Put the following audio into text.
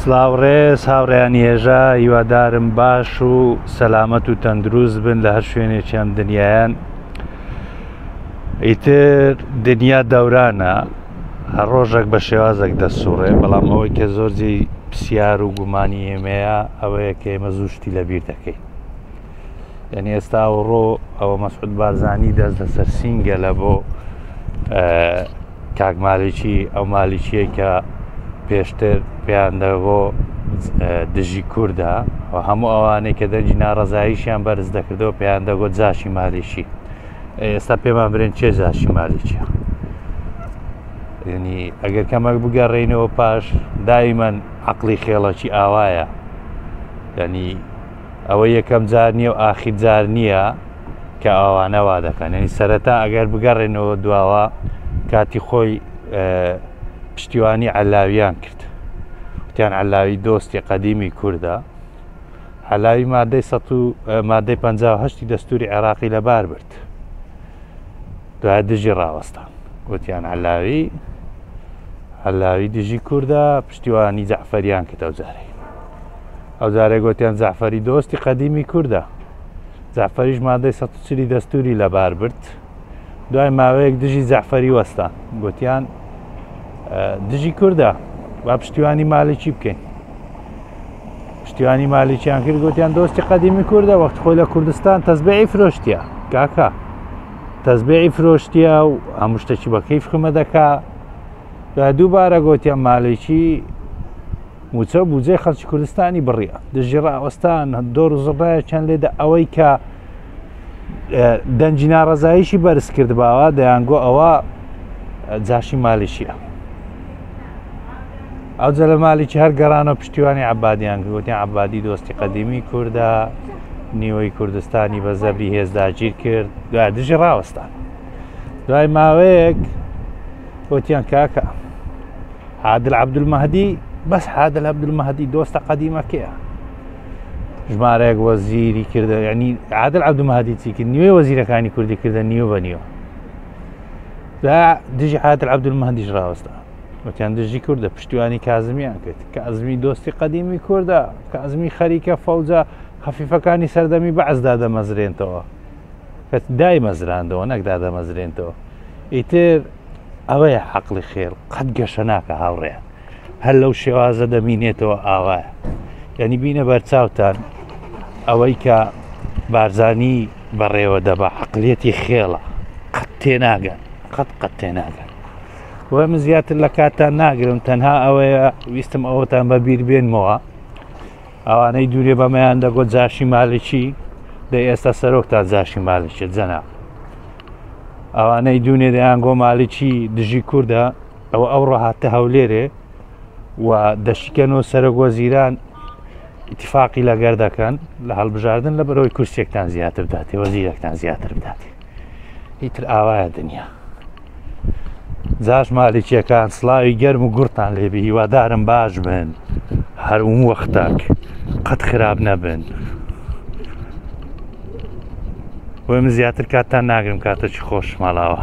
سلااوڕێز هاوڕێیان هێژە هیوادارم باش و سەلامەت و تەندروست بن لە هەر شوێنێکیان دنیایان. ئیتر دنیا دەورانە، هەر ڕۆژێک بە شێوازێک دەسوڕێ، بەڵام ئەوەی کە زۆرجی پرسیار و گومانی ئێمەیە ئەوەیە کە ئێمە زوو شتی لەبیر دەکەین. یعنی ئێستا ئەوڕۆ ئەوە مەسعود بارزانی دەست لەسەر سینگە لە بۆ کاک مالیکی، ئەو مالیکیە کە پێشتر پێیان دەبۆ دژی کووردە و هەموو ئەوانەی کە دەنجی ناڕەزاییشیان بەرز دەکردەوە پێیان دەگوت جاشی مالیشی. ئێستا پێمان برێن چێ جاشی مالیکیە؟ یعنی ئەگەر کەمەک بگەڕێنەوە پاش، دایمەن عەقڵی خێڵەکی ئاوایە، یعنی ئەوە یەکەم جار نییە و ئاخیر جار نییە کە ئەوانە وا دەکەن. یعنی سەرەتا ئەگەر بگەڕێنەوە دواوە کاتی خۆی پشتیوانی عەلاویان کرد، وتیان عەلاوی دۆستی قەدیمی کووردە. عەلاوی مادەی 58 دەستوری عێراقی لەبار برد، دوای دژی ڕاوەستان، وتیان عەلاوی دژی کووردە، پشتیوانی جەعفەریان کرد. ئەو جارێ گوتیان جەعفەری دۆستی قەدیمی کووردە، جەعفەریش مادەی 140 دەستوری لەبار برد. دوای ماوەیەک دژی جەعفەری وەستان، گوتیان دژی کووردە، با پشتیوانی مالیکی بکەین. پشتیوانی مالیکیان کرد، گوتیان دۆستی قەدیمی کووردە، وەخت خۆی لە کوردستان تەزبێعی فرۆشتیە، کاکە تەزبێعی فرۆشتیە و هەموو شتێکی بە کەیف خمە دەکا. دوای دووبارە گوتیان مالیکی موچە و بوجەی خەڵکی کوردستانی بڕیە، دژی ڕاوەستان دۆر و زڕایە چەند لێدە ئەوەی کە دەنجی ناڕەزاییشی بەرز کردباوە دەیانگۆ ئەوە جاشی مالیشیە. ئەو جە لە مالیکی هەر گەڕانەوە پشتیوانی عەبادیان کرد، گوتیان عەبادی دۆستی قەدیمی کووردە، نیوەی کوردستانی بە زەبری هێزداگیر کرد. دوای دژی ڕاوەستان، دوای ماوەیەک گوتیان کاکە عادل عەبدولمەهدی، بەس عادل عەبدولمەهدی دۆستە قەدیمەکەیە، ژمارەیەک وەزیری کردە. یعنی عادل عەبدولمەهدی چی کرد؟ نیوەی وەزیرەکانی کوردی کردە نیوە بە نیوە. دا دژی عادل عەبدولمەهدیش ڕاوەستان، وتیان دژی کووردە، پشتیوانی کازمیان کرد، کازمی دۆستی قەدیمی کووردە، کازمی خەریکە فەوجە خەفیفەکانی سەردەمی بەعزدا دەمەزرێنتەوە، کە دای مەزراندەوە نەک دادەمەزرێنتەوە. ئیتر ئەوەیە عەقڵی خێڵ، قەت گەشە ناکە هاوڕێیان، هەر لەو شێوازە دەمینێتەوە ئاوایە. یعنی بینە بەرچاوتان ئەوەی کە بارزانی بەڕێوە دەبا عەقڵیەتی خێڵە، قەت تێناگەن، قەت تێناگەن. وە من زیاتر لە کاتان ناگرم، تەنها ئەوەیە ویستم ئەوەتان بەبیر بێنمەوە. ئەوانەی دوورێ بەمەیان دەگوت جاشی مالیکی، دەی ئێستا سەرۆکتان جاشی مالیکێت جەناب. ئەوانەی دوونێ دەیانگۆ مالیکی دژی کووردە، ئەو ڕەهاتە هەولێرێ و دەشیکەنەوە سەرۆک وەزیران ئیتیفاقی لەگەر دەکەن لە هەڵبژاردن لە بەرەوەی کورسێکتان زیاتر بداتێ، وەزیرێکتان زیاتر بداتێ. ئیتر ئاوایە دنیا. جاش مالیکیەکان سڵاوی گەرم و گوڕتان لێبێ، هیوادارم باش بن، هەروم وەختێک قەت خراپ نەبن. وە من زیاتر کاتتان ناگرم، کاتەکی خۆش ماڵاوە.